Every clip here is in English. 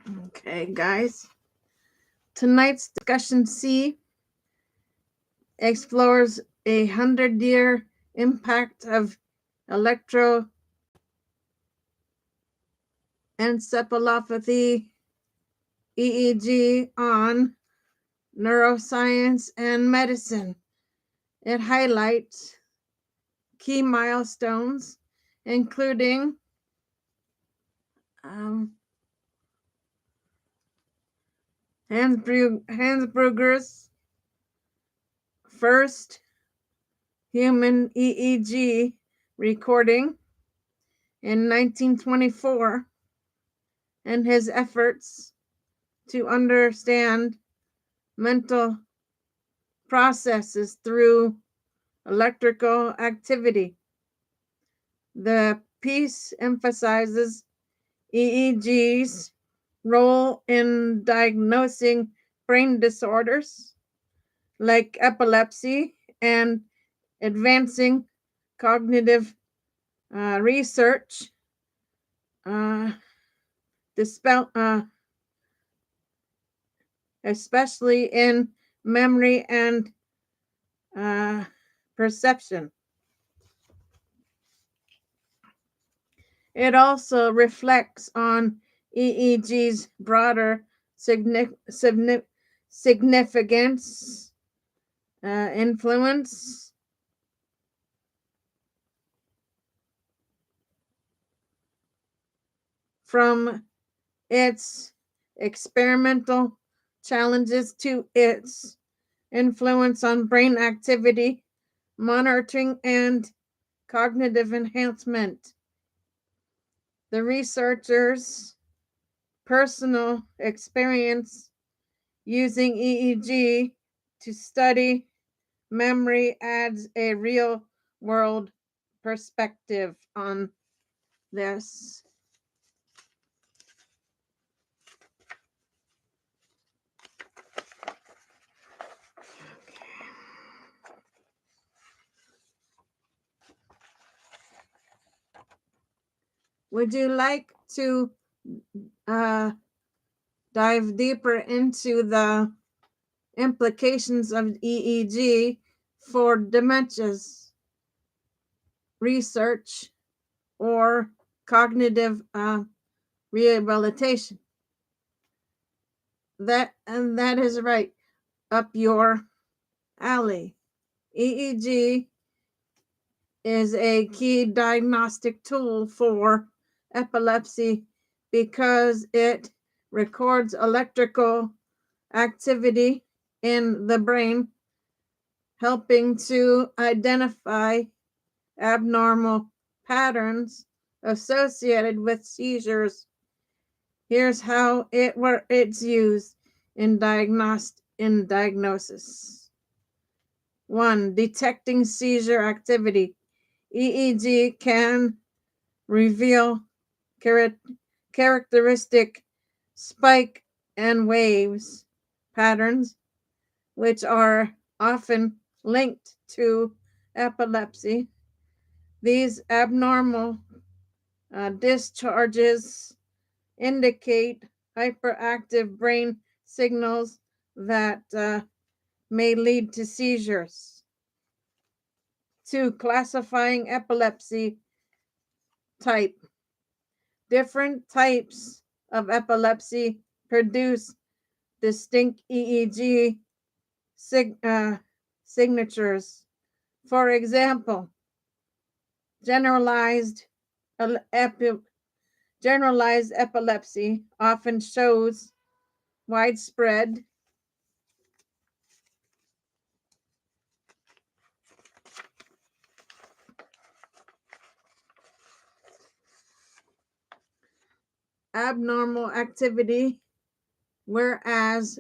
Okay, guys. Tonight's discussion C explores 100-year impact of electroencephalopathy EEG on neuroscience and medicine. It highlights key milestones, including Hansberger's first human EEG recording in 1924 and his efforts to understand mental processes through electrical activity. The piece emphasizes EEG's role in diagnosing brain disorders like epilepsy and advancing cognitive research, especially in memory and perception. It also reflects on EEG's broader significance, influence from its experimental challenges to its influence on brain activity, monitoring, and cognitive enhancement. The researchers' personal experience using EEG to study memory adds a real world perspective on this. Would you like to dive deeper into the implications of EEG for dementia's research or cognitive rehabilitation? That is right up your alley. EEG is a key diagnostic tool for epilepsy because it records electrical activity in the brain, helping to identify abnormal patterns associated with seizures. Here's how it's used in diagnosis. 1. Detecting seizure activity. EEG can reveal characteristic spike and waves patterns, which are often linked to epilepsy. These abnormal discharges indicate hyperactive brain signals that may lead to seizures. 2. Classifying epilepsy type. Different types of epilepsy produce distinct EEG signatures. For example, generalized epilepsy often shows widespread abnormal activity, whereas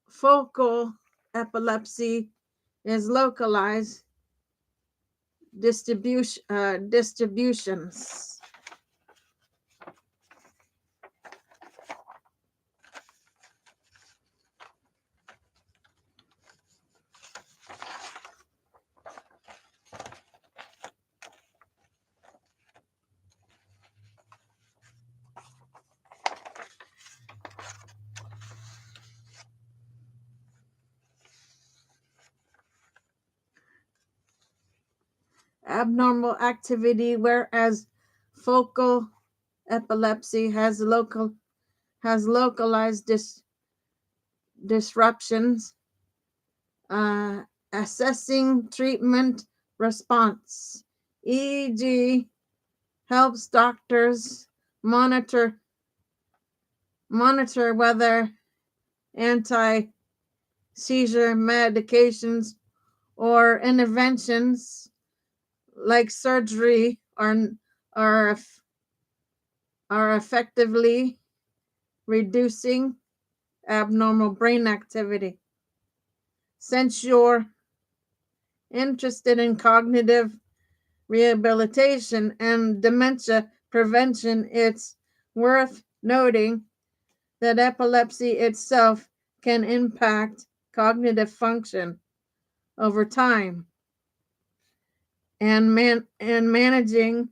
focal epilepsy is localized distributions. abnormal activity, whereas focal epilepsy has localized disruptions. uh, Assessing treatment response. EEG helps doctors monitor whether anti seizure medications or interventions like surgery are are effectively reducing abnormal brain activity. Since you're interested in cognitive rehabilitation and dementia prevention, it's worth noting that epilepsy itself can impact cognitive function over time, and managing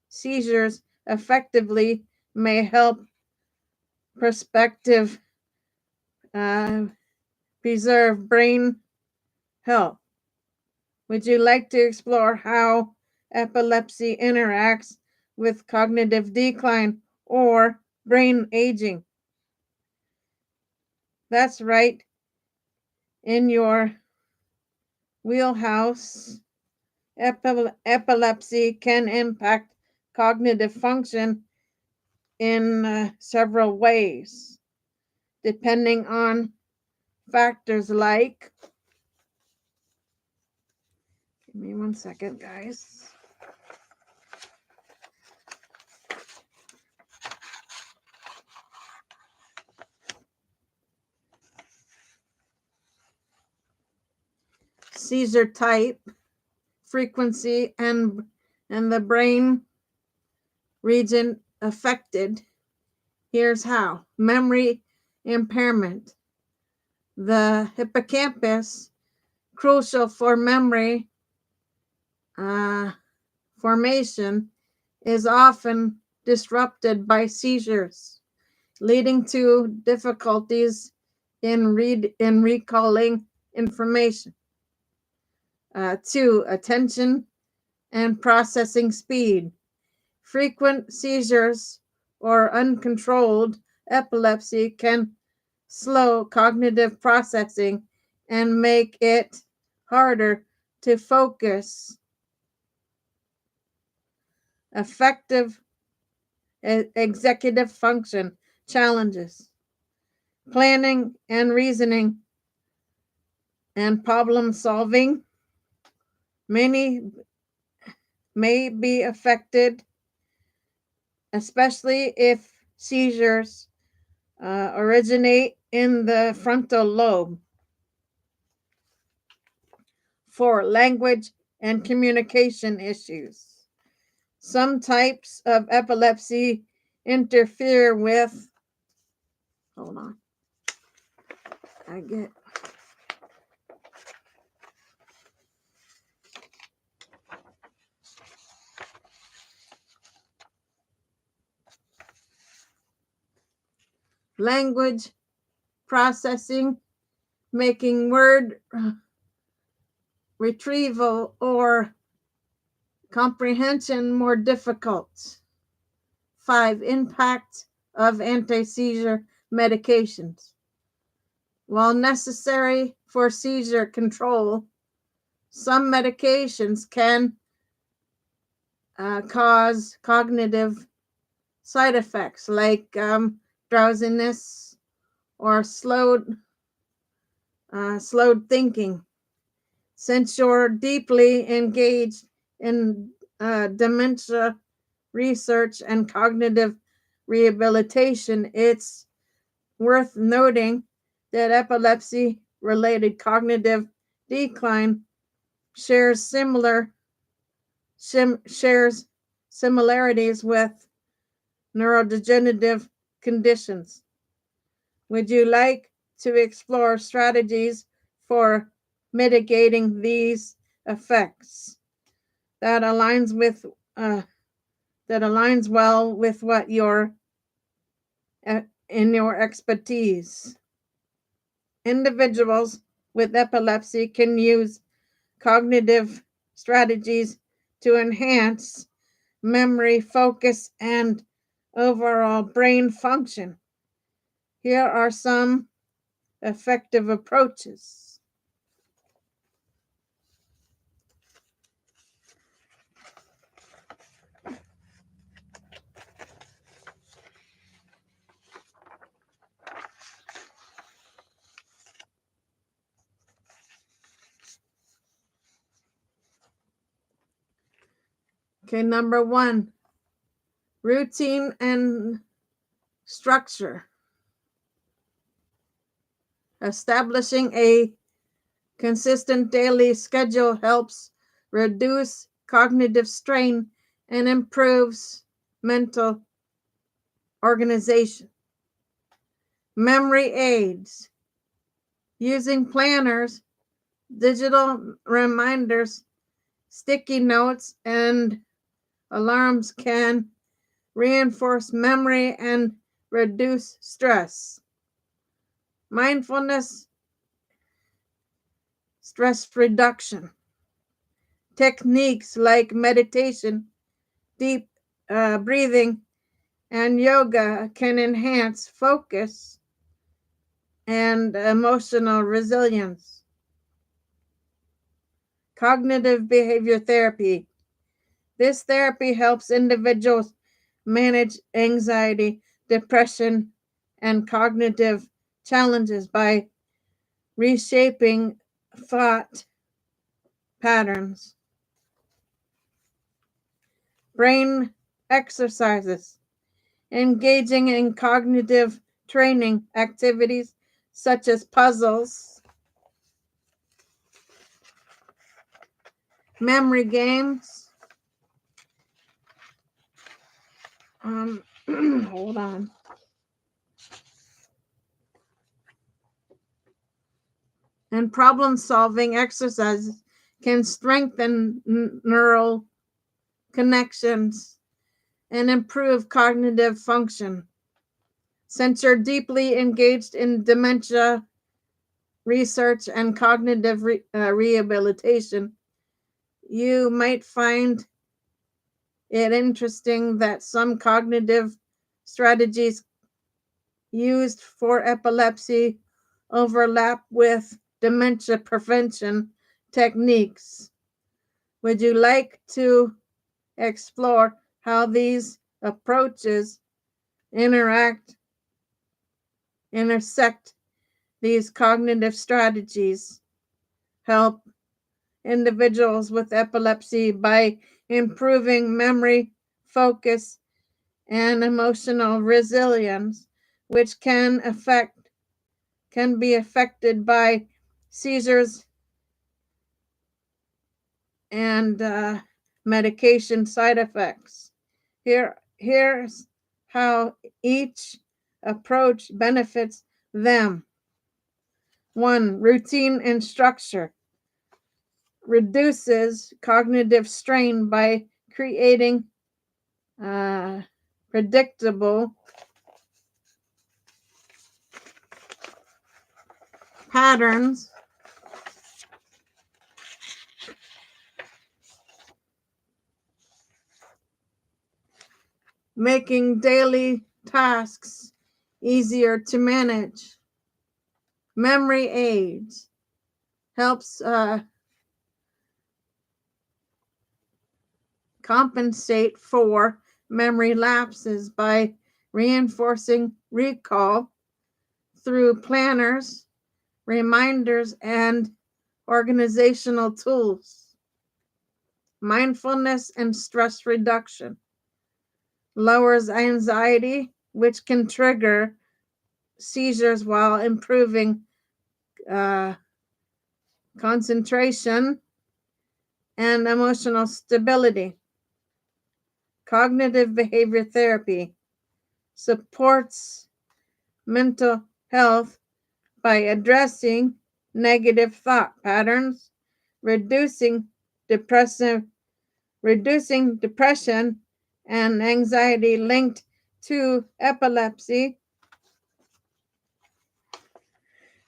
seizures effectively may help prospective uh, preserve brain health. Would you like to explore how epilepsy interacts with cognitive decline or brain aging? That's right in your wheelhouse. Epilepsy can impact cognitive function in several ways, depending on factors like, give me 1 second, guys. Seizure type, frequency, and the brain region affected. Here's how. Memory impairment. The hippocampus, crucial for memory formation, is often disrupted by seizures, leading to difficulties in recalling information. 2. Attention and processing speed. Frequent seizures or uncontrolled epilepsy can slow cognitive processing and make it harder to focus. Effective executive function challenges. Planning and reasoning and problem solving many may be affected, especially if seizures originate in the frontal lobe. 4. Language and communication issues. Some types of epilepsy interfere with, hold on, I get, language processing, making word retrieval or comprehension more difficult. 5. Impact of anti-seizure medications. While necessary for seizure control, some medications can cause cognitive side effects like drowsiness or slowed thinking. Since you're deeply engaged in dementia research and cognitive rehabilitation, it's worth noting that epilepsy related cognitive decline shares similarities with neurodegenerative conditions. Would you like to explore strategies for mitigating these effects? That aligns well with what your in your expertise. Individuals with epilepsy can use cognitive strategies to enhance memory, focus, and overall brain function. Here are some effective approaches. Okay, number 1, routine and structure. Establishing a consistent daily schedule helps reduce cognitive strain and improves mental organization. Memory aids. Using planners, digital reminders, sticky notes, and alarms can reinforce memory and reduce stress. Mindfulness, stress reduction. Techniques like meditation, deep breathing, and yoga can enhance focus and emotional resilience. Cognitive behavior therapy. This therapy helps individuals manage anxiety, depression, and cognitive challenges by reshaping thought patterns. Brain exercises. Engaging in cognitive training activities such as puzzles, memory games, hold on. And problem-solving exercises can strengthen neural connections and improve cognitive function. Since you're deeply engaged in dementia research and cognitive rehabilitation, you might find it interesting that some cognitive strategies used for epilepsy overlap with dementia prevention techniques. Would you like to explore how these approaches intersect these cognitive strategies help individuals with epilepsy by improving memory, focus, and emotional resilience, which can be affected by seizures and medication side effects. Here's how each approach benefits them. 1, routine and structure. Reduces cognitive strain by creating predictable patterns making daily tasks easier to manage. Memory aids helps compensate for memory lapses by reinforcing recall through planners, reminders, and organizational tools. Mindfulness and stress reduction lowers anxiety, which can trigger seizures while improving concentration and emotional stability. Cognitive behavior therapy supports mental health by addressing negative thought patterns, reducing depression and anxiety linked to epilepsy.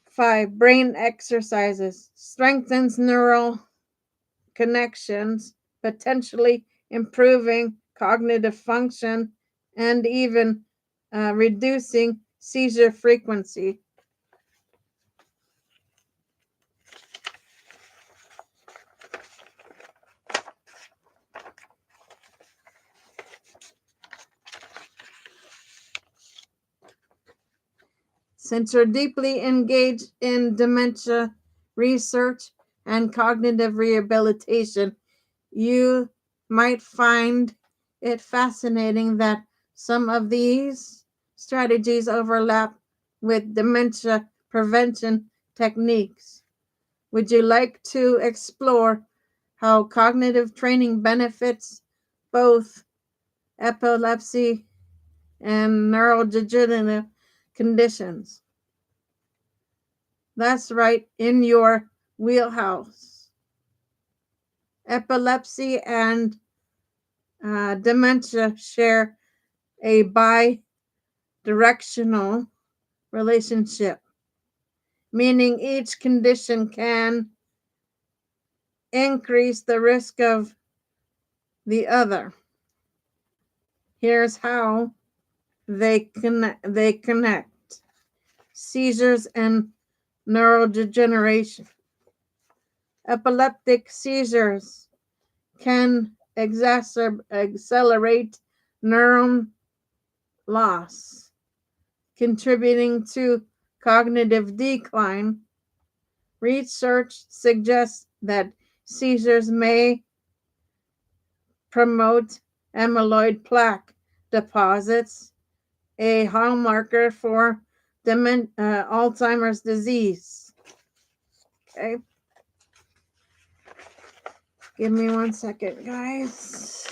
5, brain exercises strengthens neural connections potentially improving cognitive function and even reducing seizure frequency. Since you're deeply engaged in dementia research and cognitive rehabilitation, you might find it fascinating that some of these strategies overlap with dementia prevention techniques. Would you like to explore how cognitive training benefits both epilepsy and neurodegenerative conditions? That's right in your wheelhouse. Epilepsy and dementia share a bi-directional relationship, meaning each condition can increase the risk of the other. Here's how they connect. Seizures and neurodegeneration. Epileptic seizures can accelerate neuron loss, contributing to cognitive decline. Research suggests that seizures may promote amyloid plaque deposits, a hallmarker for Alzheimer's disease. Okay. Give me 1 second, guys.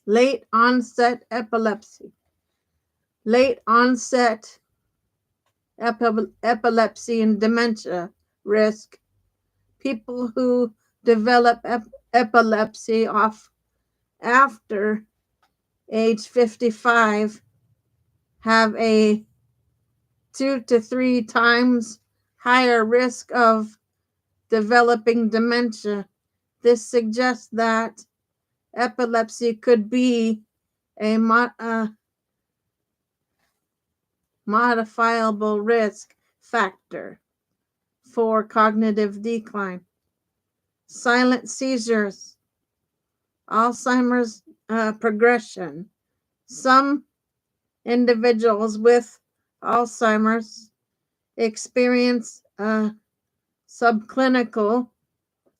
Late onset epilepsy. Late onset epilepsy and dementia risk. People who develop epilepsy after age 55 have a 2 to 3 times higher risk of developing dementia. This suggests that epilepsy could be a modifiable risk factor for cognitive decline. Silent seizures, Alzheimer's progression. Some individuals with Alzheimer's experience subclinical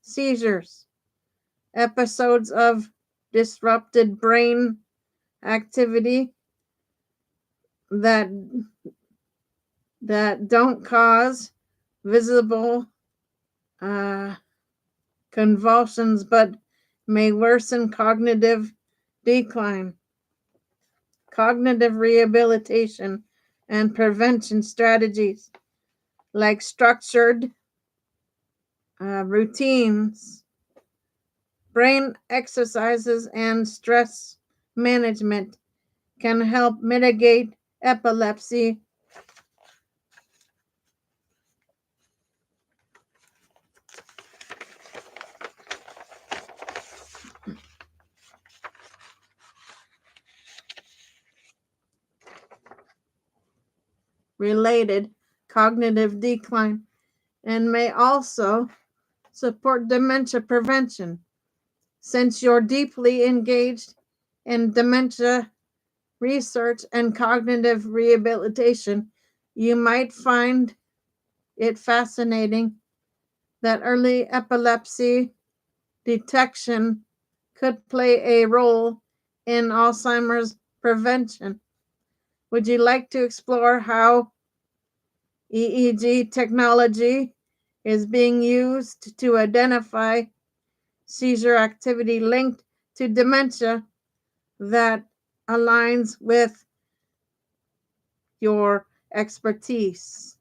seizures, episodes of disrupted brain activity that don't cause visible convulsions but may worsen cognitive decline. Cognitive rehabilitation and prevention strategies like structured routines, brain exercises, and stress management can help mitigate epilepsy related cognitive decline and may also support dementia prevention. Since you're deeply engaged in dementia research and cognitive rehabilitation, you might find it fascinating that early epilepsy detection could play a role in Alzheimer's prevention. Would you like to explore how EEG technology is being used to identify seizure activity linked to dementia that aligns with your expertise?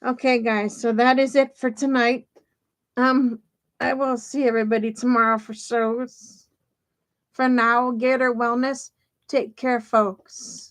Okay, guys, so that is it for tonight. I will see everybody tomorrow for shows. for now, Gator Wellness. Take care, folks.